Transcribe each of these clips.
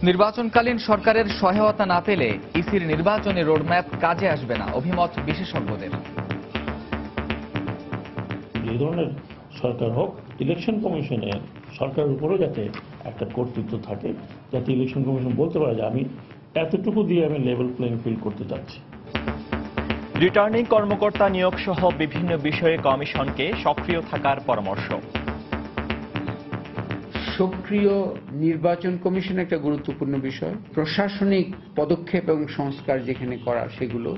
নির্বাচনকালীন সরকারের সহায়তা না পেলে ইসির নির্বাচনী রোডম্যাপ কাজে আসবে না, অভিমত বিশেষজ্ঞদের। যে ধরনের সরকার হোক, ইলেকশন কমিশনে সরকারের উপরেও যাতে একটা কর্তৃত্ব থাকে, যাতে ইলেকশন কমিশন বলতে পারে যে আমি এতটুকু দিয়ে আমি লেভেল প্লেইং ফিল্ড করতে চাচ্ছি। রিটার্নিং কর্মকর্তা নিয়োগ সহ বিভিন্ন বিষয়ে কমিশনকে সক্রিয় থাকার পরামর্শ। সক্রিয় নির্বাচন কমিশন একটা গুরুত্বপূর্ণ বিষয়। প্রশাসনিক পদক্ষেপ এবং সংস্কার যেখানে করার সেগুলো,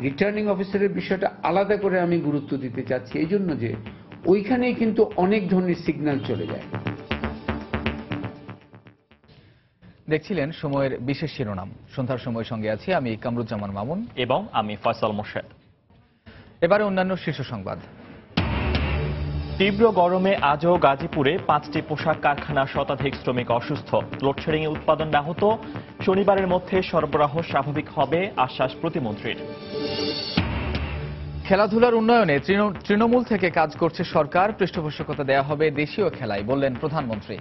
রিটার্নিং অফিসারের বিষয়টা আলাদা করে আমি গুরুত্ব দিতে চাচ্ছি, এই জন্য যে ওইখানেই কিন্তু অনেক ধরনের সিগন্যাল চলে যায়। দেখছিলেন সময়ের বিশেষ শিরোনাম। সন্ধ্যার সময় সঙ্গে আছি আমি কামরুজ্জামান মামুন এবং আমি ফয়সাল মোর্শেদ। এবারে অন্যান্য শীর্ষ সংবাদ। তীব্র গরমে আজও গাজীপুরে 5টি পোশাক কারখানার শতাধিক শ্রমিক অসুস্থ। লোডশেডিং এ উৎপাদন ব্যাহত। শনিবারের মধ্যে সরবরাহ স্বাভাবিক হবে, আশ্বাস প্রতিমন্ত্রীর। খেলাধুলার উন্নয়নে তৃণমূল থেকে কাজ করছে সরকার, পৃষ্ঠপোষকতা দেয়া হবে দেশীয় খেলায়, বললেন প্রধানমন্ত্রী।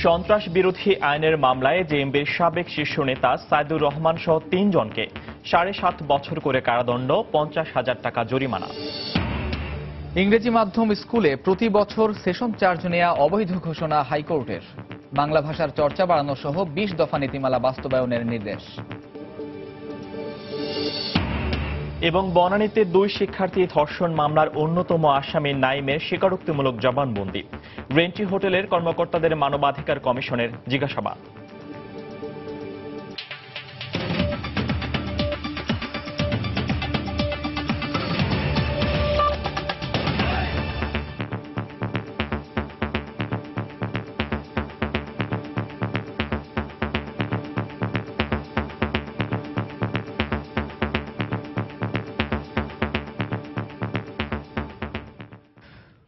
সন্ত্রাস বিরোধী আইনের মামলায় জেএমবির সাবেক শীর্ষ নেতা সাইদুর রহমান সহ 3 জনকে 7.5 বছর করে কারাদণ্ড, 50,000 টাকা জরিমানা। ইংরেজি মাধ্যম স্কুলে প্রতি বছর সেশন চার্জ নেয়া অবৈধ ঘোষণা হাইকোর্টের। বাংলা ভাষার চর্চা বাড়ানো সহ 20 দফা নীতিমালা বাস্তবায়নের নির্দেশ। এবং বনানীতে 2 শিক্ষার্থী ধর্ষণ মামলার অন্যতম আসামি নাইমের স্বীকারোক্তিমূলক জবানবন্দি। রেন্টি হোটেলের কর্মকর্তাদের মানবাধিকার কমিশনের জিজ্ঞাসাবাদ।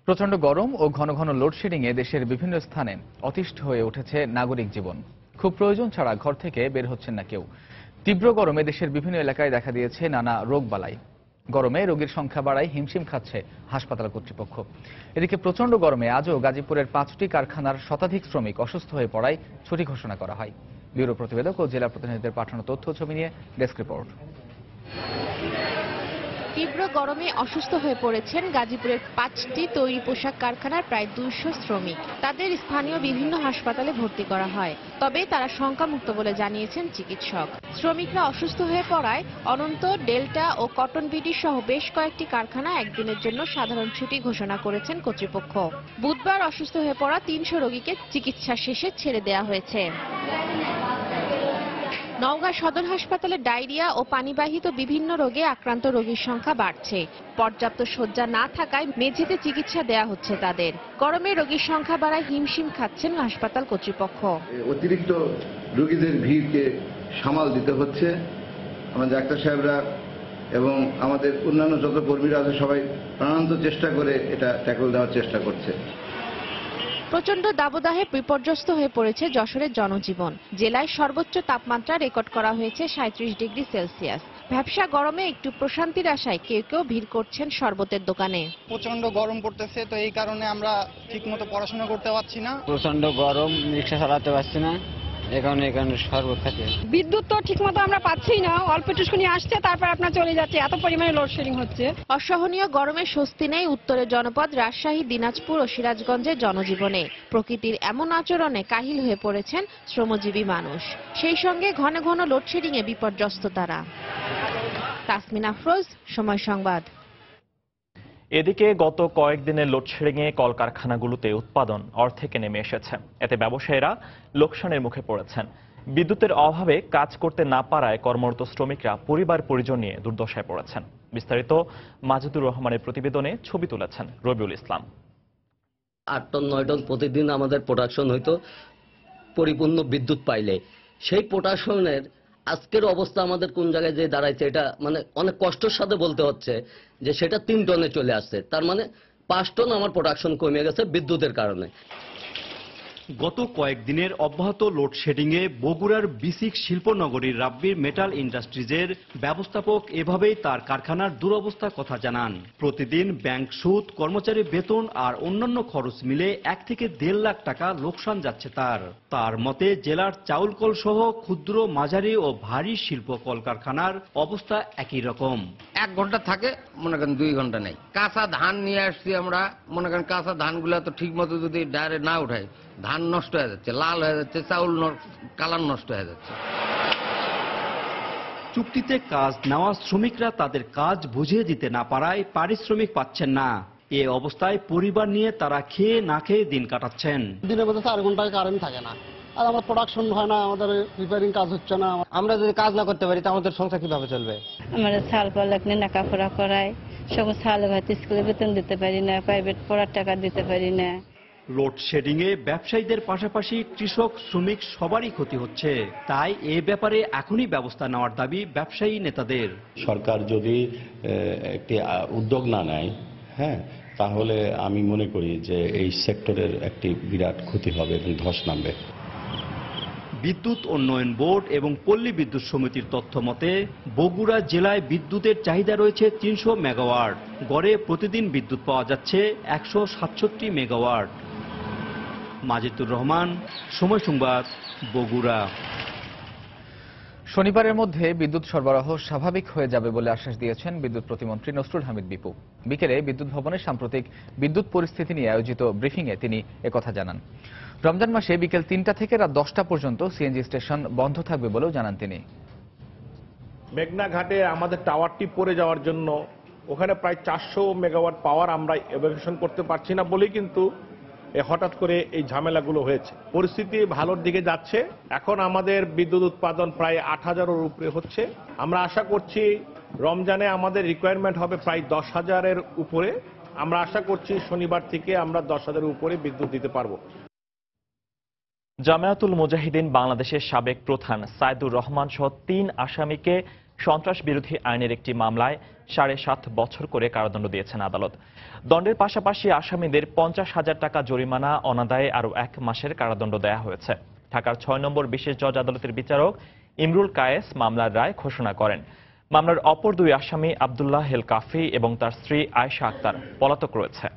প্রচণ্ড গরম ও ঘন ঘন লোডশেডিংয়ে দেশের বিভিন্ন স্থানে অতিষ্ঠ হয়ে উঠেছে নাগরিক জীবন। খুব প্রয়োজন ছাড়া ঘর থেকে বের হচ্ছেন না কেউ। তীব্র গরমে দেশের বিভিন্ন এলাকায় দেখা দিয়েছে নানা রোগবালাই। গরমে রোগীর সংখ্যা বাড়ায় হিমশিম খাচ্ছে হাসপাতাল কর্তৃপক্ষ। এদিকে প্রচণ্ড গরমে আজও গাজীপুরের 5টি কারখানার শতাধিক শ্রমিক অসুস্থ হয়ে পড়ায় ছুটি ঘোষণা করা হয়। ব্যুরো প্রতিবেদক ও জেলা প্রতিনিধিদের পাঠানো তথ্য ছবি নিয়ে ডেস্ক রিপোর্ট। তীব্র গরমে অসুস্থ হয়ে পড়েছেন গাজীপুরের 5টি তৈরি পোশাক কারখানার প্রায় 200 শ্রমিক। তাদের স্থানীয় বিভিন্ন হাসপাতালে ভর্তি করা হয়, তবে তারা শঙ্কামুক্ত বলে জানিয়েছেন চিকিৎসক। শ্রমিকরা অসুস্থ হয়ে পড়ায় অনন্ত, ডেল্টা ও কটন বিডি সহ বেশ কয়েকটি কারখানা একদিনের জন্য সাধারণ ছুটি ঘোষণা করেছেন কর্তৃপক্ষ। বুধবার অসুস্থ হয়ে পড়া 300 রোগীকে চিকিৎসা শেষে ছেড়ে দেওয়া হয়েছে। নওগাঁ সদর হাসপাতালে ডায়রিয়া ও পানিবাহিত বিভিন্ন রোগে আক্রান্ত রোগীর সংখ্যা বাড়ছে। পর্যাপ্ত শয্যা না থাকায় মেঝেতে চিকিৎসা দেয়া হচ্ছে তাদের। গরমে রোগীর সংখ্যা বাড়ায় হিমশিম খাচ্ছেন হাসপাতাল কর্তৃপক্ষ। অতিরিক্ত রোগীদের ভিড়কে সামাল দিতে হচ্ছে। আমাদের ডাক্তার সাহেবরা এবং আমাদের অন্যান্য যত কর্মীরা আছে সবাই প্রাণান্ত চেষ্টা করে এটা ট্যাকল দেওয়ার চেষ্টা করছে। প্রচণ্ড দাবদাহে বিপর্যস্ত হয়ে পড়েছে যশোরের জনজীবন। জেলায় সর্বোচ্চ তাপমাত্রা রেকর্ড করা হয়েছে 37 ডিগ্রি সেলসিয়াস। ভ্যাপসা গরমে একটু প্রশান্তির আশায় কেউ কেউ ভিড় করছেন শরবতের দোকানে। প্রচন্ড গরম পড়তেছে, তো এই কারণে আমরা ঠিকমতো পড়াশোনা করতে পারছি না। প্রচন্ড গরম, রিক্সা চালাতে পারছি না, এখানে শরবত খাচ্ছে। বিদ্যুৎ তো ঠিকমতো আমরা পাচ্ছি না, অল্প একটুখানি আসছে তারপর আপনার চলে যাচ্ছে, এত পরিমাণে লোডশেডিং হচ্ছে। অসহনীয় গরমে স্বস্তি নেই উত্তরের জনপদ রাজশাহী, দিনাজপুর ও সিরাজগঞ্জের জনজীবনে। প্রকৃতির এমন আচরণে কাহিল হয়ে পড়েছেন শ্রমজীবী মানুষ। সেই সঙ্গে ঘন ঘন লোডশেডিং এ বিপর্যস্ত তারা। তাসমিন আফরোজ, সময় সংবাদ। এদিকে গত কয়েকদিনের লোডশেডিংয়ে কলকারখানাগুলোতে উৎপাদন অর্ধেকে নেমে এসেছে। এতে ব্যবসায়ীরা লোকসানের মুখে পড়েছেন। বিদ্যুতের অভাবে কাজ করতে না পারায় কর্মরত শ্রমিকরা পরিবার পরিজন নিয়ে দুর্দশায় পড়েছেন। বিস্তারিত মাজিদুর রহমানের প্রতিবেদনে ছবি তুলেছেন রবিউল ইসলাম। 8 টন 9 টন প্রতিদিন আমাদের প্রোডাকশন হইতো পরিপূর্ণ বিদ্যুৎ পাইলে। সেই প্রোডাকশনের আজকের অবস্থা আমাদের কোন জায়গায় যে দাঁড়াইছে, এটা মানে অনেক কষ্টের সাথে বলতে হচ্ছে যে সেটা 3 টনে চলে আসছে। তার মানে 5 টন আমার প্রোডাকশন কমে গেছে বিদ্যুতের কারণে। গত কয়েকদিনের অব্যাহত লোডশেডিংয়ে বগুড়ার বিসিক শিল্পনগরীর রাব্বির মেটাল ইন্ডাস্ট্রিজের ব্যবস্থাপক এভাবেই তার কারখানার দুরবস্থার কথা জানান। প্রতিদিন ব্যাংক সুদ, কর্মচারী বেতন আর অন্যান্য খরচ মিলে 1 থেকে 1.5 লাখ টাকা লোকসান যাচ্ছে তার মতে জেলার চাউল কল সহ ক্ষুদ্র, মাঝারি ও ভারী শিল্প কলকারখানার অবস্থা একই রকম। 1 ঘন্টা থাকে, মনে করেন 2 ঘন্টা নেই। কাঁচা ধান নিয়ে আসছি আমরা, মনে করেন কাঁচা ধানগুলো তো ঠিক মতো যদি ডাইরেক্ট না উঠায়, ধান নষ্ট হয়ে যাচ্ছে, লাল হয়ে যাচ্ছে, চাউল কালার নষ্ট হয়ে যাচ্ছে। চুক্তিতে কাজ নেওয়া শ্রমিকরা তাদের কাজ বুঝিয়ে দিতে না পারায় পারিশ্রমিক পাচ্ছেন না। এ অবস্থায় পরিবার নিয়ে তারা খেয়ে না খেয়ে দিন কাটাচ্ছেন। দিনের মধ্যে 4 ঘন্টায় কারেন্ট থাকে না, আর আমার প্রোডাকশন হয় না, আমাদের রিপেয়ারিং কাজ হচ্ছে না। আমরা যদি কাজ না করতে পারি তা আমাদের সংসার কিভাবে চলবে? আমাদের ছাল পাল্লাক নিয়ে লেখাপড়া করায়, সকল ছাল হয়তো স্কুলে বেতন দিতে পারি না, প্রাইভেট পড়ার টাকা দিতে পারি না। লোডশেডিংয়ে ব্যবসায়ীদের পাশাপাশি কৃষক, শ্রমিক সবারই ক্ষতি হচ্ছে। তাই এ ব্যাপারে এখনই ব্যবস্থা নেওয়ার দাবি ব্যবসায়ী নেতাদের। সরকার যদি একটি উদ্যোগ না নেয়, তাহলে আমি মনে করি যে এই সেক্টরের একটি বিরাট ক্ষতি হবে এবং ধস নামবে। বিদ্যুৎ উন্নয়ন বোর্ড এবং পল্লী বিদ্যুৎ সমিতির তথ্য মতে বগুড়া জেলায় বিদ্যুতের চাহিদা রয়েছে 300 মেগাওয়াট। গড়ে প্রতিদিন বিদ্যুৎ পাওয়া যাচ্ছে 167 মেগাওয়াট। মাজিদুর রহমান, সময় সংবাদ, বগুড়া। শনিবারের মধ্যে বিদ্যুৎ সরবরাহ স্বাভাবিক হয়ে যাবে বলে আশ্বাস দিয়েছেন বিদ্যুৎ প্রতিমন্ত্রী নসরুল হামিদ বিপু। বিকেলে বিদ্যুৎ ভবনে সাম্প্রতিক বিদ্যুৎ পরিস্থিতি নিয়ে আয়োজিত ব্রিফিংয়ে তিনি একথা জানান। রমজান মাসে বিকেল 3টা থেকে রাত 10টা পর্যন্ত সিএনজি স্টেশন বন্ধ থাকবে বলেও জানান তিনি। মেঘনা ঘাটে আমাদের টাওয়ারটি পড়ে যাওয়ার জন্য ওখানে প্রায় 400 মেগাওয়াট পাওয়ার আমরা এভাকুয়েশন করতে পারছি না বলেই কিন্তু হঠাৎ করে এই ঝামেলাগুলো হয়েছে। পরিস্থিতি ভালোর দিকে যাচ্ছে। এখন আমাদের বিদ্যুৎ উৎপাদন প্রায় 8000-এর উপরে হচ্ছে। আমরা আশা করছি রমজানে আমাদের রিকোয়ারমেন্ট হবে প্রায় 10,000-এর উপরে। আমরা আশা করছি শনিবার থেকে আমরা 10,000-এর উপরে বিদ্যুৎ দিতে পারবো। জামায়াতুল মুজাহিদিন বাংলাদেশের সাবেক প্রধান সাইদুর রহমান সহ 3 আসামিকে সন্ত্রাস বিরোধী আইনের একটি মামলায় 7.5 বছর করে কারাদণ্ড দিয়েছেন আদালত। দণ্ডের পাশাপাশি আসামিদের 50,000 টাকা জরিমানা, অনাদায়ে আরও 1 মাসের কারাদণ্ড দেয়া হয়েছে। ঢাকার 6 নম্বর বিশেষ জজ আদালতের বিচারক ইমরুল কায়েস মামলার রায় ঘোষণা করেন। মামলার অপর 2 আসামি আব্দুল্লাহ হেল কাফি এবং তার স্ত্রী আয়েশা আক্তার পলাতক রয়েছে।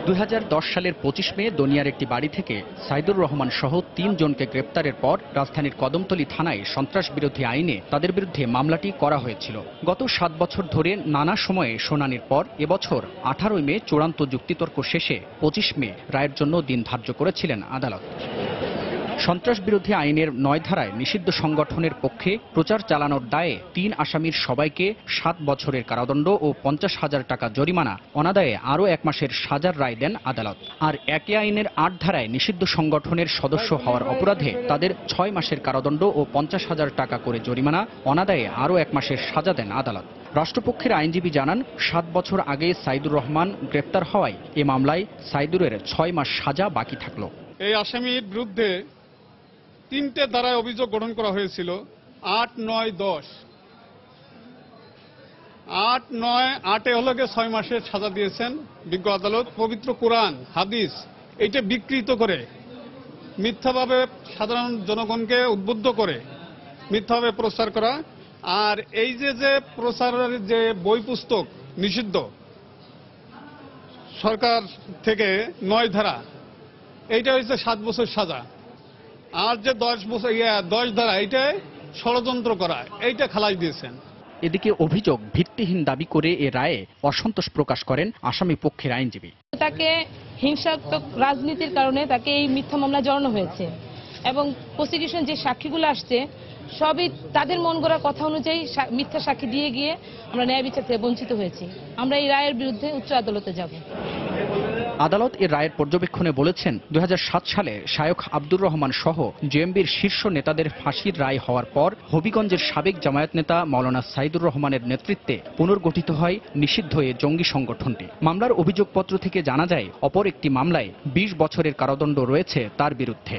2010 সালের 25 মে দনিয়ার একটি বাড়ি থেকে সাইদুর রহমান সহ 3 জনকে গ্রেপ্তারের পর রাজধানীর কদমতলী থানায় সন্ত্রাস বিরোধী আইনে তাদের বিরুদ্ধে মামলাটি করা হয়েছিল। গত 7 বছর ধরে নানা সময়ে শুনানির পর এবছর 18 মে চূড়ান্ত যুক্তিতর্ক শেষে 25 মে রায়ের জন্য দিন ধার্য করেছিলেন আদালত। সন্ত্রাস বিরোধী আইনের 9 ধারায় নিষিদ্ধ সংগঠনের পক্ষে প্রচার চালানোর দায়ে 3 আসামির সবাইকে 7 বছরের কারাদণ্ড ও 50,000 টাকা জরিমানা, অনাদায়ে আরও 1 মাসের সাজার রায় দেন আদালত। আর একই আইনের 8 ধারায় নিষিদ্ধ সংগঠনের সদস্য হওয়ার অপরাধে তাদের 6 মাসের কারাদণ্ড ও 50,000 টাকা করে জরিমানা, অনাদায়ে আরও 1 মাসের সাজা দেন আদালত। রাষ্ট্রপক্ষের আইনজীবী জানান, 7 বছর আগে সাইদুর রহমান গ্রেপ্তার হওয়ায় এ মামলায় সাইদুরের 6 মাস সাজা বাকি থাকল। এই আসামির বিরুদ্ধে 3টে ধারায় অভিযোগ গঠন করা হয়েছিল। 8, 9, 10। 8, 9, 8-এ হলো 6 মাসের সাজা দিয়েছেন বিজ্ঞ আদালত। পবিত্র কোরআন, হাদিস এইটা বিকৃত করে মিথ্যাভাবে সাধারণ জনগণকে উদ্বুদ্ধ করে মিথ্যাভাবে প্রচার করা, আর এই যে প্রচারের যে বই পুস্তক নিষিদ্ধ সরকার থেকে 9 ধারা, এইটা হচ্ছে 7 বছর সাজা। আর যে 10 ধারা, এইটাই ষড়যন্ত্র করা, এইটা খালাস দিয়েছেন। এদিকে অভিযোগ ভিত্তিহীন দাবি করে এ রায়ে অসন্তোষ প্রকাশ করেন আসামি পক্ষের আইনজীবী। তাকে হিংসাত্মক রাজনীতির কারণে তাকে এই মিথ্যা মামলা জড়ানো হয়েছে এবং প্রসিকিউশন যে সাক্ষীগুলো আসছে সবই তাদের মন গড়া কথা অনুযায়ী মিথ্যা সাক্ষী দিয়ে গিয়ে আমরা ন্যায় বিচার থেকে বঞ্চিত হয়েছি। আমরা এই রায়ের বিরুদ্ধে উচ্চ আদালতে যাব। আদালত এর রায়ের পর্যবেক্ষণে বলেছেন, 2007 সালে শায়খ আব্দুর রহমান সহ জেএমবির শীর্ষ নেতাদের ফাঁসির রায় হওয়ার পর হবিগঞ্জের সাবেক জামায়াত নেতা মাওলানা সাইদুর রহমানের নেতৃত্বে পুনর্গঠিত হয় নিষিদ্ধ এ জঙ্গি সংগঠনটি। মামলার অভিযোগপত্র থেকে জানা যায়, অপর একটি মামলায় 20 বছরের কারাদণ্ড রয়েছে তার বিরুদ্ধে।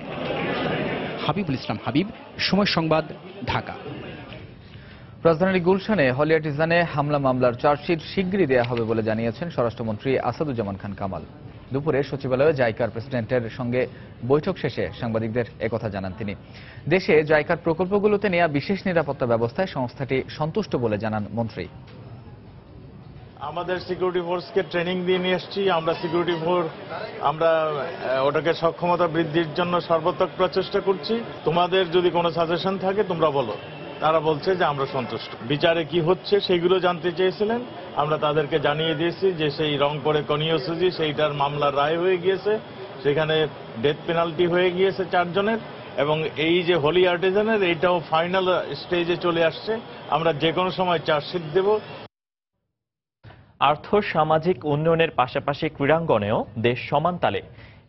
হাবিবুল ইসলাম হাবিব, সময় সংবাদ, ঢাকা। রাজধানীর গুলশানে হলি আর্টিজানে হামলা মামলার চার্জশিট শিগগিরই দেয়া হবে বলে জানিয়েছেন স্বরাষ্ট্রমন্ত্রী আসাদুজ্জামান খান কামাল। দুপুরে সচিবালয়ে জাইকার প্রেসিডেন্টের সঙ্গে বৈঠক শেষে সাংবাদিকদের একথা জানান তিনি। দেশে জাইকার প্রকল্পগুলোতে নেওয়া বিশেষ নিরাপত্তা ব্যবস্থায় সংস্থাটি সন্তুষ্ট বলে জানান মন্ত্রী। আমাদের সিকিউরিটি ফোর্সকে ট্রেনিং দিয়ে নিয়ে এসেছি। আমরা সিকিউরিটি ফোর্স ওটাকে সক্ষমতা বৃদ্ধির জন্য সর্বাত্মক প্রচেষ্টা করছি। তোমাদের যদি কোনো সাজেশন থাকে তোমরা বলো। তারা বলছে যে আমরা সন্তুষ্ট। বিচারে কি হচ্ছে সেগুলো জানতে চেয়েছিলেন, আমরা তাদেরকে জানিয়ে দিয়েছি যে সেই রংপুরে কনিয়সুজি সেইটার মামলার রায় হয়ে গিয়েছে, সেখানে ডেথ পেনাল্টি হয়ে গিয়েছে 4 জনের, এবং এই যে হোলি আর্টিজানের এইটাও ফাইনাল স্টেজে চলে আসছে। আমরা যে কোনো সময় চার্জশিট দেব। আর্থ সামাজিক উন্নয়নের পাশাপাশি ক্রীড়াঙ্গনেও দেশ সমান তালে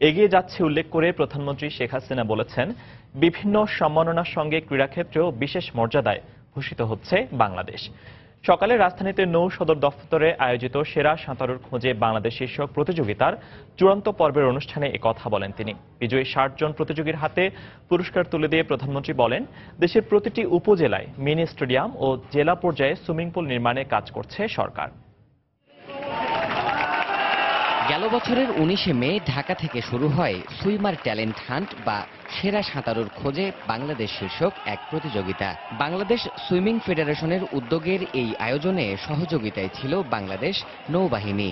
এগিয়ে যাচ্ছে উল্লেখ করে প্রধানমন্ত্রী শেখ হাসিনা বলেছেন, বিভিন্ন সম্মাননার সঙ্গে ক্রীড়াক্ষেত্রেও বিশেষ মর্যাদায় ভূষিত হচ্ছে বাংলাদেশ। সকালে রাজধানীতে নৌ সদর দফতরে আয়োজিত সেরা সাঁতারুর খোঁজে বাংলাদেশ শীর্ষক প্রতিযোগিতার চূড়ান্ত পর্বের অনুষ্ঠানে একথা বলেন তিনি। বিজয়ী 60 জন প্রতিযোগীর হাতে পুরস্কার তুলে দিয়ে প্রধানমন্ত্রী বলেন, দেশের প্রতিটি উপজেলায় মিনি স্টেডিয়াম ও জেলা পর্যায়ে সুইমিং পুল নির্মাণে কাজ করছে সরকার। গেল বছরের 19শে মে ঢাকা থেকে শুরু হয় সুইমার ট্যালেন্ট হান্ট বা সেরা সাঁতারুর খোঁজে বাংলাদেশ শীর্ষক এক প্রতিযোগিতা। বাংলাদেশ সুইমিং ফেডারেশনের উদ্যোগের এই আয়োজনে সহযোগিতায় ছিল বাংলাদেশ নৌবাহিনী।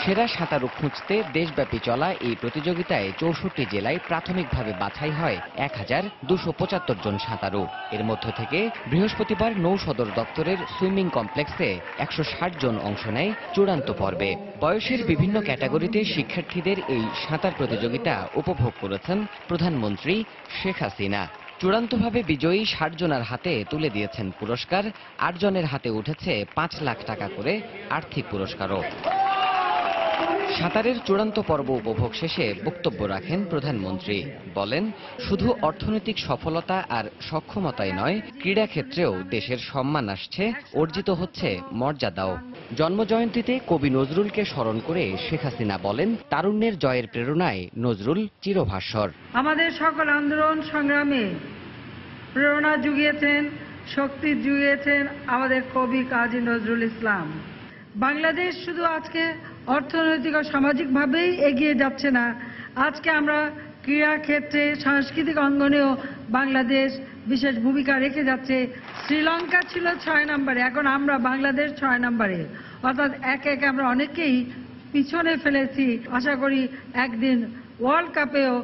সেরা সাঁতারু খুঁজতে দেশব্যাপী চলা এই প্রতিযোগিতায় 64 জেলায় প্রাথমিকভাবে বাছাই হয় 1275 জন সাঁতারু। এর মধ্য থেকে বৃহস্পতিবার নৌ সদর দপ্তরের সুইমিং কমপ্লেক্সে 160 জন অংশ নেয় চূড়ান্ত পর্বে। বয়সের বিভিন্ন ক্যাটাগরিতে শিক্ষার্থীদের এই সাঁতার প্রতিযোগিতা উপভোগ করেছেন প্রধানমন্ত্রী শেখ হাসিনা। চূড়ান্তভাবে বিজয়ী 60 জনের হাতে তুলে দিয়েছেন পুরস্কার। 8 জনের হাতে উঠেছে 5 লাখ টাকা করে আর্থিক পুরস্কারও। সাঁতারের চূড়ান্ত পর্ব উপভোগ শেষে বক্তব্য রাখেন প্রধানমন্ত্রী। বলেন, শুধু অর্থনৈতিক সফলতা আর সক্ষমতাই নয়, ক্রীড়াক্ষেত্রেও দেশের সম্মান আসছে, অর্জিত হচ্ছে মর্যাদাও। জন্মজয়ন্তীতে কবি নজরুলকে স্মরণ করে শেখ হাসিনা বলেন, তারুণ্যের জয়ের প্রেরণায় নজরুল চিরভাস্বর। আমাদের সকল আন্দোলন সংগ্রামে প্রেরণা জুগিয়েছেন, শক্তি জুগিয়েছেন আমাদের কবি কাজী নজরুল ইসলাম। বাংলাদেশ শুধু আজকে অর্থনৈতিক ও সামাজিকভাবেই এগিয়ে যাচ্ছে না, আজকে আমরা ক্রীড়া ক্ষেত্রে সাংস্কৃতিক অঙ্গনেও বাংলাদেশ বিশেষ ভূমিকা রেখে যাচ্ছে। শ্রীলঙ্কা ছিল 6 নম্বরে, এখন আমরা বাংলাদেশ 6 নম্বরে, অর্থাৎ একে একে আমরা অনেকেই পিছনে ফেলেছি। আশা করি একদিন ওয়ার্ল্ড কাপেও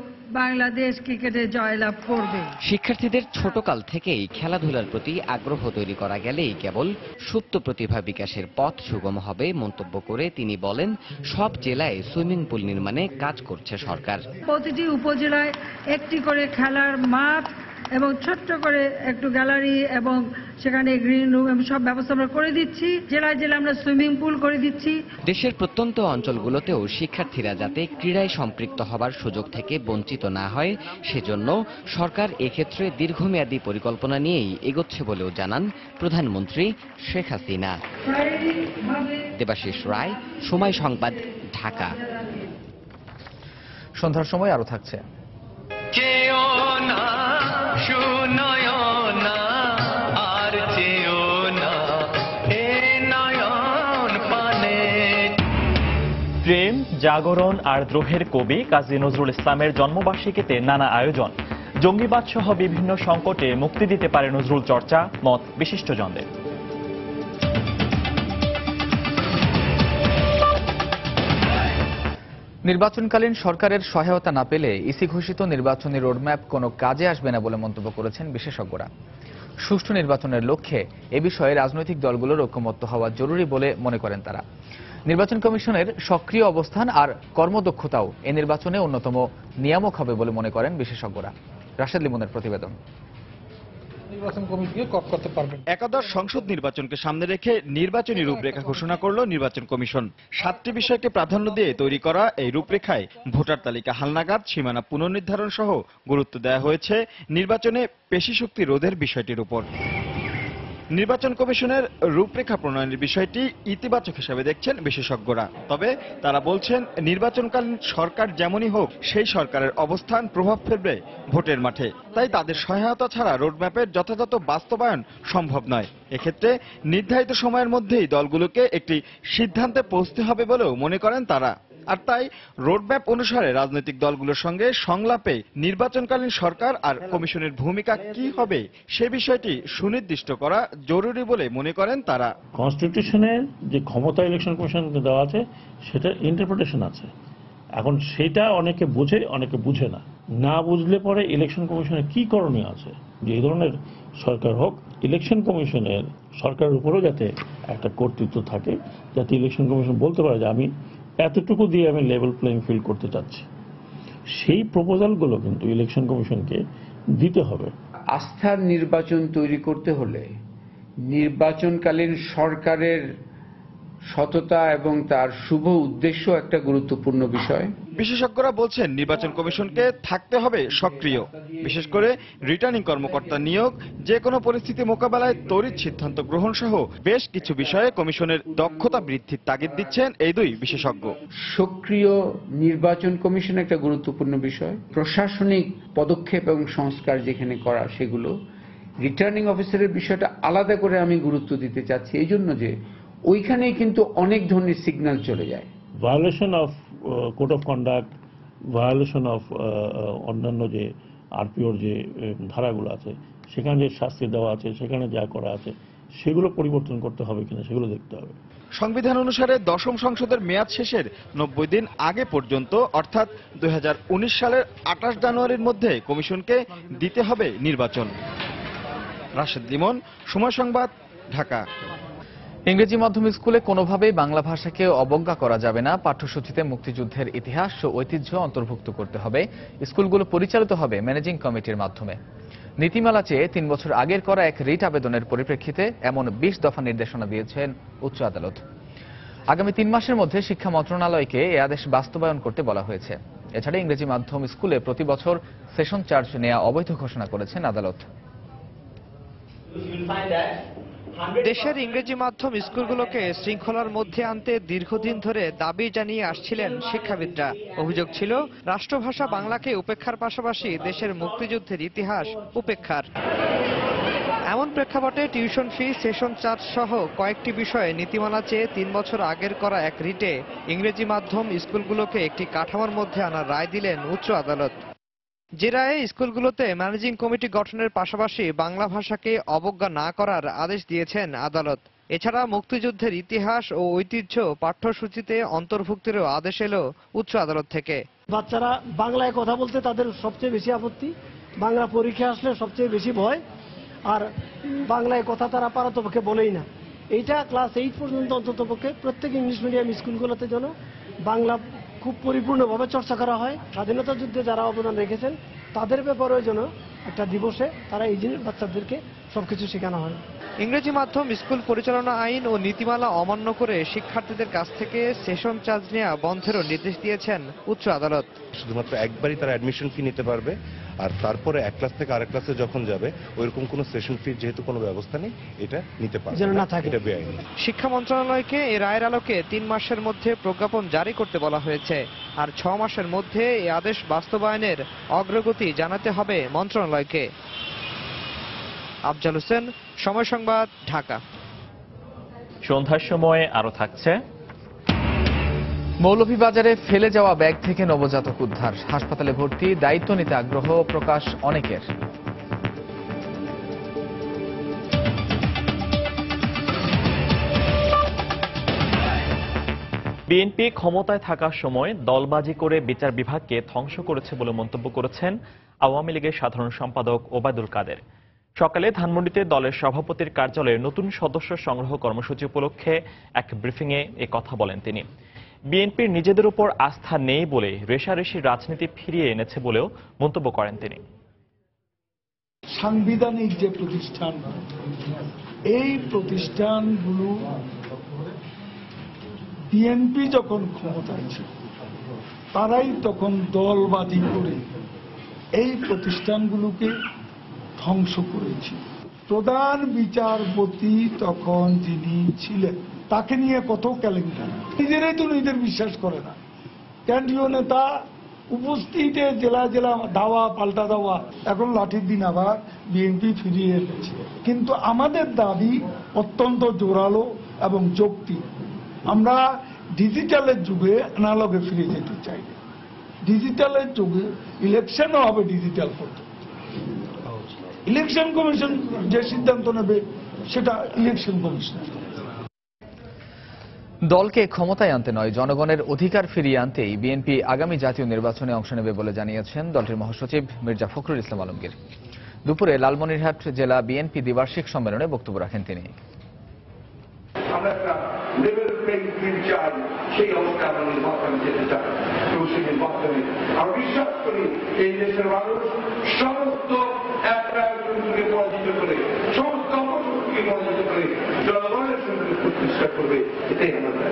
বাংলাদেশ ক্রিকেটে জয়লাভ করবে। শিক্ষার্থীদের ছোটকাল থেকেই খেলাধুলার প্রতি আগ্রহ তৈরি করা গেলেই কেবল সুপ্ত প্রতিভা বিকাশের পথ সুগম হবে মন্তব্য করে তিনি বলেন, সব জেলায় সুইমিং পুল নির্মাণে কাজ করছে সরকার। প্রতিটি উপজেলায় একটি করে খেলার মাঠ এবং ছোট্ট করে একটু গ্যালারি এবং সেখানে গ্রিন রুম এবং সব ব্যবস্থা আমরা করে দিচ্ছি। জেলায় জেলায় আমরা সুইমিং পুল করে দিচ্ছি। দেশের প্রত্যন্ত অঞ্চলগুলোতেও শিক্ষার্থীরা যাতে ক্রীড়ায় সম্পৃক্ত হবার সুযোগ থেকে বঞ্চিত না হয়, সেজন্য সরকার এক্ষেত্রে দীর্ঘমেয়াদী পরিকল্পনা নিয়েই এগোচ্ছে বলেও জানান প্রধানমন্ত্রী শেখ হাসিনা। দেবাশিস রায়, সময় সংবাদ, ঢাকা। সন্ধ্যার সময় আরো থাকছে। প্রেম, জাগরণ আর দ্রোহের কবি কাজী নজরুল ইসলামের জন্মবার্ষিকীতে নানা আয়োজন। জঙ্গিবাদ সহ বিভিন্ন সংকটে মুক্তি দিতে পারে নজরুল চর্চা, মত বিশিষ্টজনদের। নির্বাচনকালীন সরকারের সহায়তা না পেলে ইসি ঘোষিত নির্বাচনী রোডম্যাপ কোনো কাজে আসবে না বলে মন্তব্য করেছেন বিশেষজ্ঞরা। সুষ্ঠু নির্বাচনের লক্ষ্যে এ বিষয়ে রাজনৈতিক দলগুলোর ঐকমত্য হওয়া জরুরি বলে মনে করেন তারা। নির্বাচন কমিশনের সক্রিয় অবস্থান আর কর্মদক্ষতাও এ নির্বাচনে অন্যতম নিয়ামক হবে বলে মনে করেন বিশেষজ্ঞরা। রাশেদ লিমনের প্রতিবেদন। নির্বাচন কমিশনকে করতে পারবেন। একাদশ সংসদ নির্বাচনকে সামনে রেখে নির্বাচনী রূপরেখা ঘোষণা করল নির্বাচন কমিশন। 7টি বিষয়কে প্রাধান্য দিয়ে তৈরি করা এই রূপরেখায় ভোটার তালিকা হালনাগাদ, সীমানা পুনর্নির্ধারণ সহ গুরুত্ব দেওয়া হয়েছে নির্বাচনে পেশি শক্তি রোধের বিষয়টির উপর। নির্বাচন কমিশনের রূপরেখা প্রণয়নের বিষয়টি ইতিবাচক হিসেবে দেখছেন বিশেষজ্ঞরা। তবে তারা বলছেন, নির্বাচনকালীন সরকার যেমনই হোক, সেই সরকারের অবস্থান প্রভাব ফেলবে ভোটের মাঠে। তাই তাদের সহায়তা ছাড়া রোডম্যাপের যথাযথ বাস্তবায়ন সম্ভব নয়। এক্ষেত্রে নির্ধারিত সময়ের মধ্যেই দলগুলোকে একটি সিদ্ধান্তে পৌঁছতে হবে বলেও মনে করেন তারা। আর তাই রোডম্যাপ অনুসারে রাজনৈতিক দলগুলোর সঙ্গে সংলাপে নির্বাচনকালীন সরকার আর কমিশনের ভূমিকা কি হবে সে বিষয়টি সুনির্দিষ্ট করা জরুরি বলে মনে করেন তারা। কনস্টিটিউশনের যে ক্ষমতা ইলেকশন কমিশনকে দেওয়া আছে সেটা ইন্টারপ্রিটেশন আছে। এখন সেটা অনেকে বুঝে, অনেকে বুঝে না। না বুঝলে পরে ইলেকশন কমিশনের কি করণীয় আছে, যে এই ধরনের সরকার হোক, ইলেকশন কমিশনের সরকারের উপরেও যাতে একটা কর্তৃত্ব থাকে, যাতে ইলেকশন কমিশন বলতে পারে যে আমি এতটুকু দিয়ে আমি লেভেল প্লেইং ফিল্ড করতে চাচ্ছি। সেই প্রপোজালগুলো কিন্তু ইলেকশন কমিশনকে দিতে হবে। আস্থার নির্বাচন তৈরি করতে হলে নির্বাচনকালীন সরকারের সততা এবং তার শুভ উদ্দেশ্য একটা গুরুত্বপূর্ণ বিষয়। বিশেষজ্ঞরা বলছেন, নির্বাচন কমিশনকে থাকতে হবে সক্রিয়, বিশেষ করে রিটার্নিং কর্মকর্তা নিয়োগ, যে কোনো পরিস্থিতি মোকাবেলায় তড়িৎ সিদ্ধান্ত গ্রহণ সহ বেশ কিছু বিষয়ে কমিশনের দক্ষতা বৃদ্ধির তাগিদ দিচ্ছেন এই দুই বিশেষজ্ঞ। সক্রিয় নির্বাচন কমিশন একটা গুরুত্বপূর্ণ বিষয়। প্রশাসনিক পদক্ষেপ এবং সংস্কার যেখানে করা, সেগুলো রিটার্নিং অফিসারের বিষয়টা আলাদা করে আমি গুরুত্ব দিতে চাচ্ছি, এই জন্য যে ওইখানেই কিন্তু অনেক ধরনের সিগন্যাল চলে যায়। Violation of code of conduct, violation of অন্যান্য যে আরপিওর যে ধারাগুলো আছে, সেখানে যে শাস্তি দেওয়া আছে, সেখানে যা করা আছে, সেগুলো পরিবর্তন করতে হবে কিনা সেগুলো দেখতে হবে। সংবিধান অনুসারে 10ম সংসদের মেয়াদ শেষের 90 দিন আগে পর্যন্ত, অর্থাৎ 2019 সালের 28 জানুয়ারির মধ্যে কমিশনকে দিতে হবে নির্বাচন। রাশেদ লিমন, সময় সংবাদ, ঢাকা। ইংরেজি মাধ্যম স্কুলে কোনোভাবেই বাংলা ভাষাকে অবজ্ঞা করা যাবে না। পাঠ্যসূচিতে মুক্তিযুদ্ধের ইতিহাস ও ঐতিহ্য অন্তর্ভুক্ত করতে হবে। স্কুলগুলো পরিচালিত হবে ম্যানেজিং কমিটির মাধ্যমে। নীতিমালা চেয়ে 3 বছর আগের করা এক রিট আবেদনের পরিপ্রেক্ষিতে এমন 20 দফা নির্দেশনা দিয়েছেন উচ্চ আদালত। আগামী 3 মাসের মধ্যে শিক্ষা মন্ত্রণালয়কে এ আদেশ বাস্তবায়ন করতে বলা হয়েছে। এছাড়া ইংরেজি মাধ্যম স্কুলে প্রতি বছর সেশন চার্জ নেওয়া অবৈধ ঘোষণা করেছেন আদালত। দেশের ইংরেজি মাধ্যম স্কুলগুলোকে শৃঙ্খলার মধ্যে আনতে দীর্ঘদিন ধরে দাবি জানিয়ে আসছিলেন শিক্ষাবিদরা। অভিযোগ ছিল, রাষ্ট্রভাষা বাংলাকে উপেক্ষার পাশাপাশি দেশের মুক্তিযুদ্ধের ইতিহাস উপেক্ষার। এমন প্রেক্ষাপটে টিউশন ফি, সেশন চার্জ সহ কয়েকটি বিষয়ে নীতিমালা চেয়ে 3 বছর আগের করা এক রিটে ইংরেজি মাধ্যম স্কুলগুলোকে একটি কাঠামোর মধ্যে আনার রায় দিলেন উচ্চ আদালত। যে রায়ে স্কুলগুলোতে ম্যানেজিং কমিটি গঠনের পাশাপাশি বাংলা ভাষাকে অবজ্ঞা না করার আদেশ দিয়েছেন আদালত। এছাড়া মুক্তিযুদ্ধের ইতিহাস ও ঐতিহ্য পাঠ্যসূচিতে অন্তর্ভুক্তিরও আদেশ এলো উচ্চ আদালত থেকে। বাচ্চারা বাংলায় কথা বলতে তাদের সবচেয়ে বেশি আপত্তি, বাংলা পরীক্ষা আসলে সবচেয়ে বেশি ভয়, আর বাংলায় কথা তারা পারতপক্ষে বলেই না। এইটা ক্লাস 8 পর্যন্ত অন্ততপক্ষে প্রত্যেক ইংলিশ মিডিয়াম স্কুলগুলোতে যেন বাংলা খুব পরিপূর্ণভাবে চর্চা করা হয়। স্বাধীনতা যুদ্ধে যারা অবদান রেখেছেন তাদের ব্যাপারেও যেন একটা দিবসে তারা এই জিনিস বাচ্চাদেরকে সবকিছু শেখানো হয়। ইংরেজি মাধ্যম স্কুল পরিচালনা আইন ও নীতিমালা অমান্য করে শিক্ষার্থীদের কাছ থেকে সেশন চার্জ নেওয়া বন্ধেরও নির্দেশ দিয়েছেন উচ্চ আদালত। শুধুমাত্র একবারই তারা অ্যাডমিশন ফি নিতে পারবে, আর তারপরে এক ক্লাস থেকে আরেক ক্লাসে যখন যাবে ওইরকম কোনো সেশন ফি যেহেতু কোনো ব্যবস্থা নেই, এটা নিতে পারবে না, এটা বেআইনি। শিক্ষা মন্ত্রণালয়কে এই রায়ের আলোকে 3 মাসের মধ্যে প্রজ্ঞাপন জারি করতে বলা হয়েছে, আর 6 মাসের মধ্যে এই আদেশ বাস্তবায়নের অগ্রগতি জানাতে হবে মন্ত্রণালয়কে। আফজাল হোসেন, সময় সংবাদ, ঢাকা। সন্ধ্যার সময় আরো থাকছে। মৌলভীবাজারে ফেলে যাওয়া ব্যাগ থেকে নবজাতক উদ্ধার, হাসপাতালে ভর্তি, দায়িত্ব নিতে আগ্রহ প্রকাশ অনেকের। বিএনপি ক্ষমতায় থাকার সময় দলবাজি করে বিচার বিভাগকে ধ্বংস করেছে বলে মন্তব্য করেছেন আওয়ামী লীগের সাধারণ সম্পাদক ওবায়দুল কাদের। সকালে ধানমন্ডিতে দলের সভাপতির কার্যালয়ে নতুন সদস্য সংগ্রহ কর্মসূচি উপলক্ষে এক ব্রিফিংয়ে এ কথা বলেন তিনি। বিএনপির নিজেদের উপর আস্থা নেই বলে রেষারেষি রাজনীতি ফিরিয়ে এনেছে বলেও মন্তব্য করেন তিনি। সাংবিধানিক যে প্রতিষ্ঠান, এই প্রতিষ্ঠানগুলো বিএনপি যখন ক্ষমতায় ছিল তারাই তখন দলবাজি করে এই প্রতিষ্ঠানগুলোকে ধ্বংস করেছে। প্রধান বিচারপতি তখন যিনি ছিলেন তাকে নিয়ে কত কেলেঙ্কারি, নিজেরাই তো নিজেদের বিশ্বাস করে না। কেন্দ্রীয় নেতা উপস্থিতে জেলা জেলা দাওয়া পাল্টা দাওয়া, এখন লাঠির দিন আবার বিএনপি ফিরিয়ে এনেছে। কিন্তু আমাদের দাবি অত্যন্ত জোরালো এবং যৌক্তিক। আমরা ডিজিটালের যুগে অ্যানালগে ফিরে যেতে চাই। ডিজিটালের যুগে ইলেকশনও হবে ডিজিটাল পদ্ধতি। ইলেকশন কমিশন যে সিদ্ধান্ত নেবে সেটা ইলেকশন কমিশন। দলকে ক্ষমতায় আনতে নয়, জনগণের অধিকার ফিরিয়ে আনতেই বিএনপি আগামী জাতীয় নির্বাচনে অংশ নেবে বলে জানিয়েছেন দলটির মহাসচিব মির্জা ফখরুল ইসলাম আলমগীর। দুপুরে লালমনিরহাট জেলা বিএনপি দ্বিবার্ষিক সম্মেলনে বক্তব্য রাখেন তিনি। আমরা একটা লেভেল প্লেইং ফিল্ড চাই, সেই অবস্থা আমরা নির্বাচনে যেতে চাই। সেই নির্বাচনে আমরা বিশ্বাস করি এই দেশের মানুষ সমস্ত একরাজনীতিকে পরাজিত করে, সমস্ত অপশক্তিকে পরাজিত করে জনগণের সঙ্গে প্রতিষ্ঠা করবে। এটাই আমরা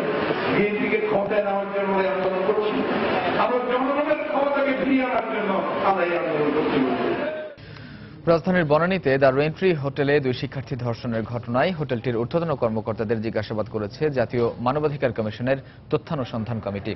বিএনপিকে ক্ষমতায় নেওয়ার জন্য আন্দোলন করছি। আমরা জনগণের ক্ষমতাকে ফিরিয়ে আনার জন্য আমরা এই আন্দোলন করছি। রাজধানীর বনানীতে দ্য রেন্ট্রি হোটেলে 2 শিক্ষার্থী ধর্ষণের ঘটনায় হোটেলটির ঊর্ধ্বতন কর্মকর্তাদের জিজ্ঞাসাবাদ করেছে জাতীয় মানবাধিকার কমিশনের তথ্যানুসন্ধান কমিটি।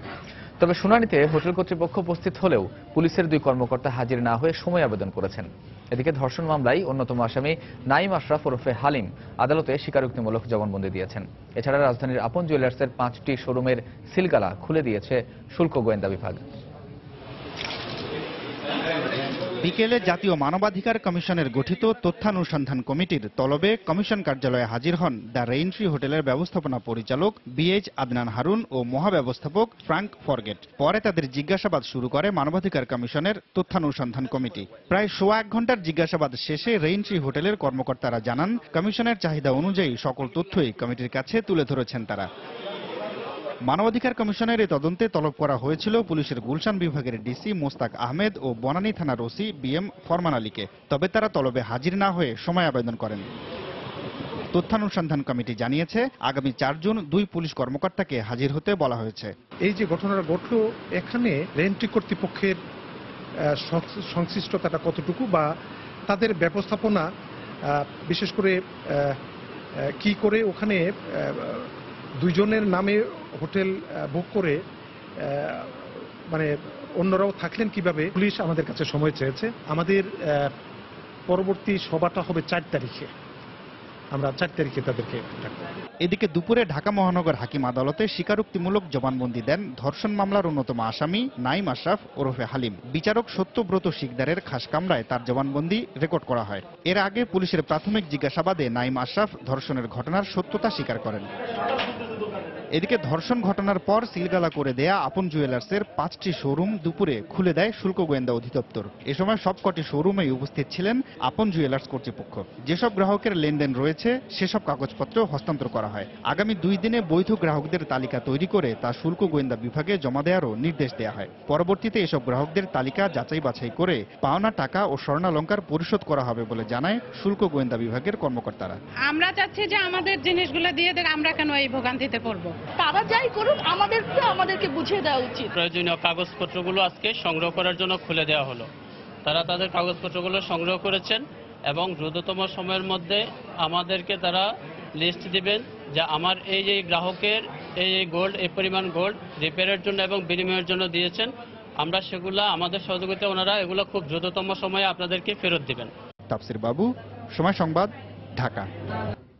তবে শুনানিতে হোটেল কর্তৃপক্ষ উপস্থিত হলেও পুলিশের 2 কর্মকর্তা হাজির না হয়ে সময় আবেদন করেছেন। এদিকে ধর্ষণ মামলায় অন্যতম আসামি নাইম আশরাফ ওরফে হালিম আদালতে স্বীকারোক্তিমূলক জবানবন্দি দিয়েছেন। এছাড়া রাজধানীর আপন জুয়েলার্সের 5টি শোরুমের সিলগালা খুলে দিয়েছে শুল্ক গোয়েন্দা বিভাগ। বিকেলে জাতীয় মানবাধিকার কমিশনের গঠিত তথ্যানুসন্ধান কমিটির তলবে কমিশন কার্যালয়ে হাজির হন দ্য রেইনট্রি হোটেলের ব্যবস্থাপনা পরিচালক বিএইচ আদনান হারুন ও মহাব্যবস্থাপক ফ্রাঙ্ক ফরগেট। পরে তাদের জিজ্ঞাসাবাদ শুরু করে মানবাধিকার কমিশনের তথ্যানুসন্ধান কমিটি। প্রায় 1.25 ঘন্টার জিজ্ঞাসাবাদ শেষে রেইনট্রি হোটেলের কর্মকর্তারা জানান, কমিশনের চাহিদা অনুযায়ী সকল তথ্যই কমিটির কাছে তুলে ধরেছেন তারা। মানবাধিকার কমিশনের এই তদন্তে তলব করা হয়েছিল পুলিশের গুলশান বিভাগের ডিসি মোস্তাক আহমেদ ও বনানী থানার ওসি বিএম ফরমান আলীকে। তবে তারা তলবে হাজির না হয়ে সময় আবেদন করেন। তথ্যানুসন্ধান কমিটি জানিয়েছে, আগামী 4 জুন 2 পুলিশ কর্মকর্তাকে হাজির হতে বলা হয়েছে। এই যে ঘটনাটা ঘটল, এখানে রেন্ট্রি কর্তৃপক্ষের সংশ্লিষ্টতাটা কতটুকু বা তাদের ব্যবস্থাপনা, বিশেষ করে কি করে ওখানে 2 জনের নামে হোটেল বুক করে মানে অন্যরাও থাকলেন কিভাবে। পুলিশ আমাদের কাছে সময় চেয়েছে। আমাদের পরবর্তী সভাটা হবে 4 তারিখে। আমরা 4 তারিখে তাদেরকে ডাকব। এদিকে দুপুরে ঢাকা মহানগর হাকিম আদালতে স্বীকারোক্তিমূলক জবানবন্দি দেন ধর্ষণ মামলার অন্যতম আসামি নাইম আশরাফ ওরফে হালিম। বিচারক সত্যব্রত শিকদারের খাস কামরায় তার জবানবন্দি রেকর্ড করা হয়। এর আগে পুলিশের প্রাথমিক জিজ্ঞাসাবাদে নাইম আশরাফ ধর্ষণের ঘটনার সত্যতা স্বীকার করেন। এদিকে ধর্ষণ ঘটনার পর সিলগালা করে দেয়া আপন জুয়েলার্সের 5টি শোরুম দুপুরে খুলে দেয় শুল্ক গোয়েন্দা অধিদপ্তর। এ সময় সবকটি শোরুমেই উপস্থিত ছিলেন আপন জুয়েলার্স কর্তৃপক্ষ। যেসব গ্রাহকের লেনদেন রয়েছে সেসব কাগজপত্র হস্তান্তর করা হয়। আগামী 2 দিনে বৈধ গ্রাহকদের তালিকা তৈরি করে তা শুল্ক গোয়েন্দা বিভাগে জমা দেওয়ারও নির্দেশ দেওয়া হয়। পরবর্তীতে এসব গ্রাহকদের তালিকা যাচাই বাছাই করে পাওনা টাকা ও স্বর্ণালংকার পরিশোধ করা হবে বলে জানায় শুল্ক গোয়েন্দা বিভাগের কর্মকর্তারা। আমরা চাচ্ছি যে আমাদের জিনিসগুলো দিয়ে দেন, আমরা কেন এই ভোগান্তিতে পড়বো? তারা যাই করুক, আমাদেরকে বুঝিয়ে দেওয়া উচিত। প্রয়োজনীয় কাগজপত্রগুলো আজকে সংগ্রহ করার জন্য খুলে দেওয়া হলো। তারা তাদের কাগজপত্রগুলো সংগ্রহ করেছেন এবং দ্রুততম সময়ের মধ্যে আমাদেরকে তারা লিস্ট দিবেন যে আমার এই যে গ্রাহকের এই গোল্ড, এই পরিমাণ গোল্ড রিপেয়ারের জন্য এবং বিনিময়ের জন্য দিয়েছেন, আমরা সেগুলা আমাদের সহযোগিতায় ওনারা এগুলো খুব দ্রুততম সময়ে আপনাদেরকে ফেরত দিবেন। তাফসির বাবু, সময় সংবাদ, ঢাকা।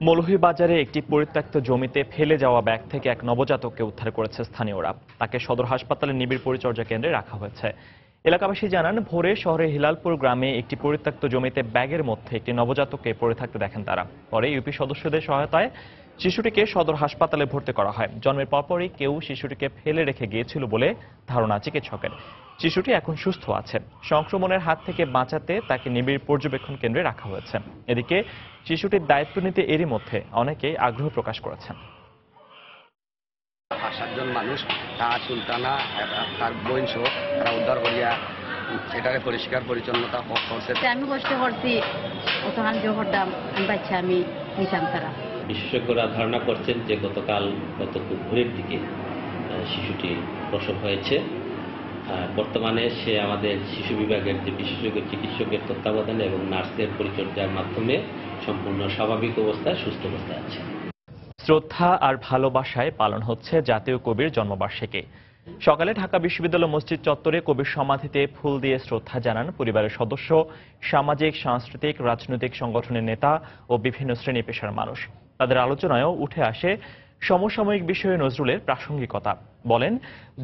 মৌলভীবাজারে একটি পরিত্যক্ত জমিতে ফেলে যাওয়া ব্যাগ থেকে এক নবজাতককে উদ্ধার করেছে স্থানীয়রা। তাকে সদর হাসপাতালে নিবিড় পরিচর্যা কেন্দ্রে রাখা হয়েছে। এলাকাবাসী জানান, ভোরে শহরের হিলালপুর গ্রামে একটি পরিত্যক্ত জমিতে ব্যাগের মধ্যে একটি নবজাতককে পড়ে থাকতে দেখেন তারা। পরে ইউপি সদস্যদের সহায়তায় শিশুটিকে সদর হাসপাতালে ভর্তি করা হয়। জন্মের পরপরই কেউ শিশুটিকে ফেলে রেখে গিয়েছিল বলে ধারণা চিকিৎসকের। শিশুটি এখন সুস্থ আছে। সংক্রমণের হাত থেকে বাঁচাতে তাকে নিবিড় পর্যবেক্ষণ কেন্দ্রে রাখা হয়েছে। এদিকে শিশুটির দায়িত্ব নিতে এরই মধ্যে অনেকেই আগ্রহ প্রকাশ করেছেন। 5-7 জন মানুষ তার সুলতানা তার বোন সহ তারা উদ্ধার করিয়া এটাকে পরিষ্কার পরিচ্ছন্নতা করছে। আমি কষ্ট করছি, অতখান জোহরদাম বাচ্চা আমি নিতাম। তারা বিশেষজ্ঞরা ধারণা করছেন যে গত দুপুরের দিকে শিশুটি প্রসব হয়েছে বর্তমানে সে আমাদের শিশু বিভাগের যে বিশেষজ্ঞ চিকিৎসকের তত্ত্বাবধানে এবং নার্সের পরিচর্যার মাধ্যমে সম্পূর্ণ স্বাভাবিক অবস্থায় সুস্থ অবস্থায় আছে। শ্রদ্ধা আর ভালোবাসায় পালন হচ্ছে জাতীয় কবির জন্মবার্ষিকী। সকালে ঢাকা বিশ্ববিদ্যালয় মসজিদ চত্বরে কবির সমাধিতে ফুল দিয়ে শ্রদ্ধা জানান পরিবারের সদস্য, সামাজিক, সাংস্কৃতিক, রাজনৈতিক সংগঠনের নেতা ও বিভিন্ন শ্রেণী পেশার মানুষ। তাদের আলোচনায়ও উঠে আসে সমসাময়িক বিষয়ে নজরুলের প্রাসঙ্গিকতা। বলেন,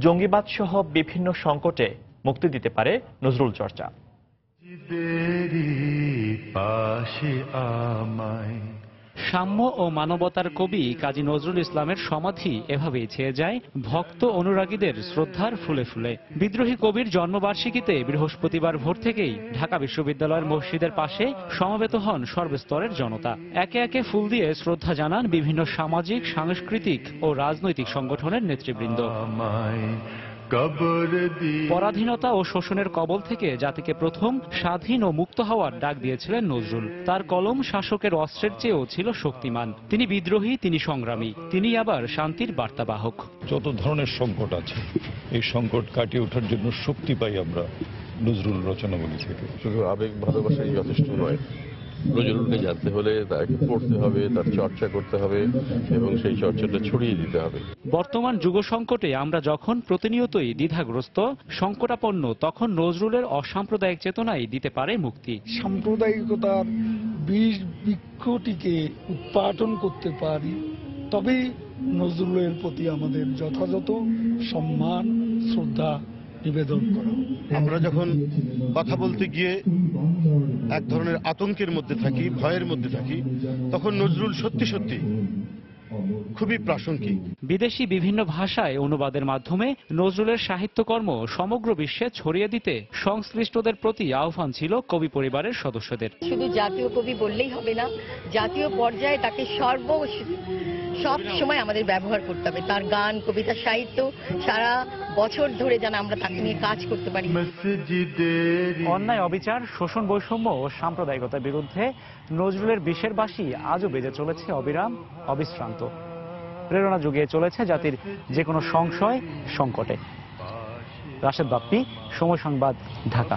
জঙ্গিবাদ সহ বিভিন্ন সংকটে মুক্তি দিতে পারে নজরুল চর্চা। সাম্য ও মানবতার কবি কাজী নজরুল ইসলামের সমাধি এভাবেই ছেয়ে যায় ভক্ত অনুরাগীদের শ্রদ্ধার ফুলে ফুলে। বিদ্রোহী কবির জন্মবার্ষিকীতে বৃহস্পতিবার ভোর থেকেই ঢাকা বিশ্ববিদ্যালয়ের মসজিদের পাশে সমবেত হন সর্বস্তরের জনতা। একে একে ফুল দিয়ে শ্রদ্ধা জানান বিভিন্ন সামাজিক, সাংস্কৃতিক ও রাজনৈতিক সংগঠনের নেতৃবৃন্দ। পরাধীনতা ও শোষণের কবল থেকে জাতিকে প্রথম স্বাধীন ও মুক্ত হওয়ার ডাক দিয়েছিলেন নজরুল। তার কলম শাসকের অস্ত্রের চেয়েও ছিল শক্তিমান। তিনি বিদ্রোহী, তিনি সংগ্রামী, তিনি আবার শান্তির বার্তাবাহক। যত ধরনের সংকট আছে, এই সংকট কাটিয়ে ওঠার জন্য শক্তি পাই আমরা নজরুল রচনাবলী থেকে। শুধু আবেগ ভালোবাসাই যথেষ্ট নয়, নজরুলকে জানতে হলে তাকে পড়তে হবে, তার চর্চা করতে হবে এবং সেই চর্চাটা ছড়িয়ে দিতে হবে। বর্তমান যুগ সংকটে আমরা যখন প্রতিনিয়তই দ্বিধাগ্রস্ত, সংকটাপন্ন, তখন নজরুলের অসাম্প্রদায়িক চেতনাই দিতে পারে মুক্তি। সাম্প্রদায়িকতার বীজ বৃক্ষটিকে উৎপাটন করতে পারি, তবেই নজরুলের প্রতি আমাদের যথাযথ সম্মান, শ্রদ্ধা নিবেদন করা। আমরা যখন কথা বলতে গিয়ে এক ধরনের আতঙ্কের মধ্যে থাকি, ভয়ের মধ্যে থাকি, তখন নজরুল সত্যি সত্যি খুবই প্রাসঙ্গিক। বিদেশি বিভিন্ন ভাষায় অনুবাদের মাধ্যমে নজরুলের সাহিত্যকর্ম সমগ্র বিশ্বে ছড়িয়ে দিতে সংশ্লিষ্টদের প্রতি আহ্বান ছিল কবি পরিবারের সদস্যদের। শুধু জাতীয় কবি বললেই হবে না, জাতীয় পর্যায়ে তাকে সব সময় আমাদের ব্যবহার করতে হবে। তার গান, কবিতা, সাহিত্য সারা বছর ধরে যেন আমরা তাকে নিয়ে কাজ করতে পারি। অন্যায়, অবিচার, শোষণ, বৈষম্য ও সাম্প্রদায়িকতার বিরুদ্ধে নজরুলের বিষের বাঁশি আজও বেজে চলেছে অবিরাম, অবিশ্রান্ত। প্রেরণা জুগিয়ে চলেছে জাতির যে কোনো সংশয়, সংকটে। রাশেদ বাপ্পি, সময় সংবাদ, ঢাকা।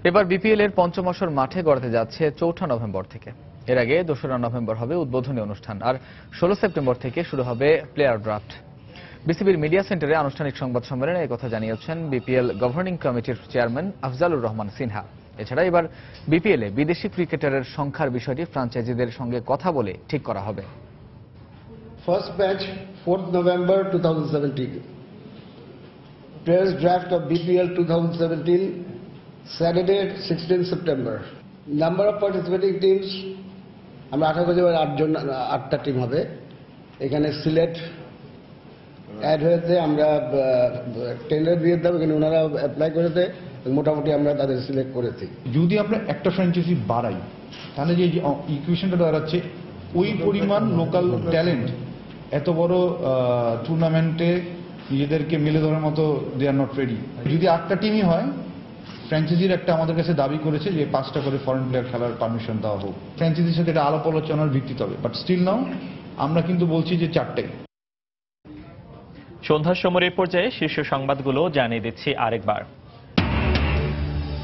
এবার বিপিএল এর পঞ্চম আসর মাঠে গড়াতে যাচ্ছে 4 নভেম্বর থেকে। এর আগে 2 নভেম্বর হবে উদ্বোধনী অনুষ্ঠান, আর 16 সেপ্টেম্বর থেকে শুরু হবে প্লেয়ার ড্রাফট। বিসিবির মিডিয়া সেন্টারে আনুষ্ঠানিক সংবাদ সম্মেলনে একথা জানিয়েছেন বিপিএল গভর্নিং কমিটির চেয়ারম্যান আফজালুর রহমান সিনহা। এছাড়া এবার বিপিএল এ বিদেশি ক্রিকেটারের সংখ্যার বিষয়টি ফ্র্যাঞ্চাইজিদের সঙ্গে কথা বলে ঠিক করা হবে। First batch 4th November 2017. Players draft of BPL 2017 Saturday 16 September. Number of participating teams, আমরা আশা করি 8টা টিম হবে। এখানে সিলেট অ্যাড হয়েছে, আমরা টেন্ডার দিয়ে দেবো, এখানে ওনারা অ্যাপ্লাই করেছে, মোটামুটি আমরা তাদের সিলেক্ট করেছি। যদি আমরা একটা ফ্র্যাঞ্চাইজি বাড়াই, তাহলে যে ইকুয়েশনটা দাঁড়াচ্ছে, ওই পরিমাণ লোকাল ট্যালেন্ট এত বড় টুর্নামেন্টে নিজেদেরকে মেলে ধরার মতো দে আর নট রেডি। যদি 8টা টিমই হয়, ফ্র্যাঞ্চাইজির একটা আমাদের কাছে দাবি করেছে যে 5টা করে ফরেন প্লেয়ার খেলার পারমিশন দেওয়া হোক। ফ্র্যাঞ্চাইজির সাথে এটা আলাপ আলোচনার ভিত্তিতে হবে, বাট স্টিল নাও আমরা কিন্তু বলছি যে 4টাই। সন্ধ্যার সময়ের পর্যায়ে শীর্ষ সংবাদগুলো জানিয়ে দিচ্ছি আরেকবার।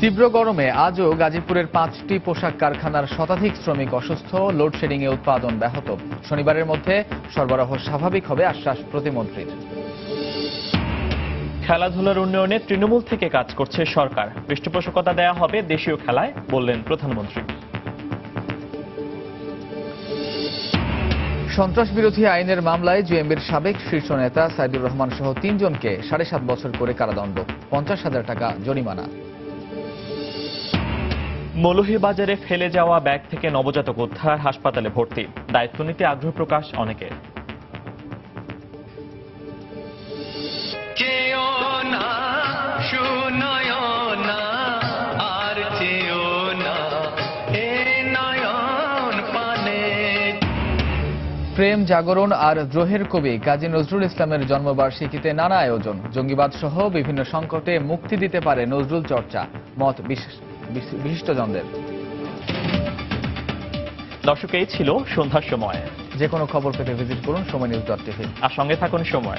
তীব্র গরমে আজও গাজীপুরের 5টি পোশাক কারখানার শতাধিক শ্রমিক অসুস্থ, লোডশেডিং এ উৎপাদন ব্যাহত। শনিবারের মধ্যে সরবরাহ স্বাভাবিক হবে আশ্বাস প্রতিমন্ত্রীর। খেলাধুলার উন্নয়নে তৃণমূল থেকে কাজ করছে সরকার, পৃষ্ঠপোষকতা দেয়া হবে দেশীয় খেলায়, বললেন প্রধানমন্ত্রী। সন্ত্রাস বিরোধী আইনের মামলায় জেএমবির সাবেক শীর্ষ নেতা সাইদুর রহমান সহ 3 জনকে 7.5 বছর করে কারাদণ্ড, 50,000 টাকা জরিমানা। মৌলভীবাজারে ফেলে যাওয়া ব্যাগ থেকে নবজাতক উদ্ধার, হাসপাতালে ভর্তি। দায়িত্ব নিতে আগ্রহ প্রকাশ অনেকের। প্রেম, জাগরণ আর দ্রোহের কবি কাজী নজরুল ইসলামের জন্মবার্ষিকীতে নানা আয়োজন। জঙ্গিবাদ সহ বিভিন্ন সংকটে মুক্তি দিতে পারে নজরুল চর্চা, মত বিশিষ্টজনদের। দর্শক, এই ছিল সন্ধ্যার সময়। যে কোনো খবর পেতে ভিজিট করুন সময় নিউজ.tv আর সঙ্গে থাকুন সময়।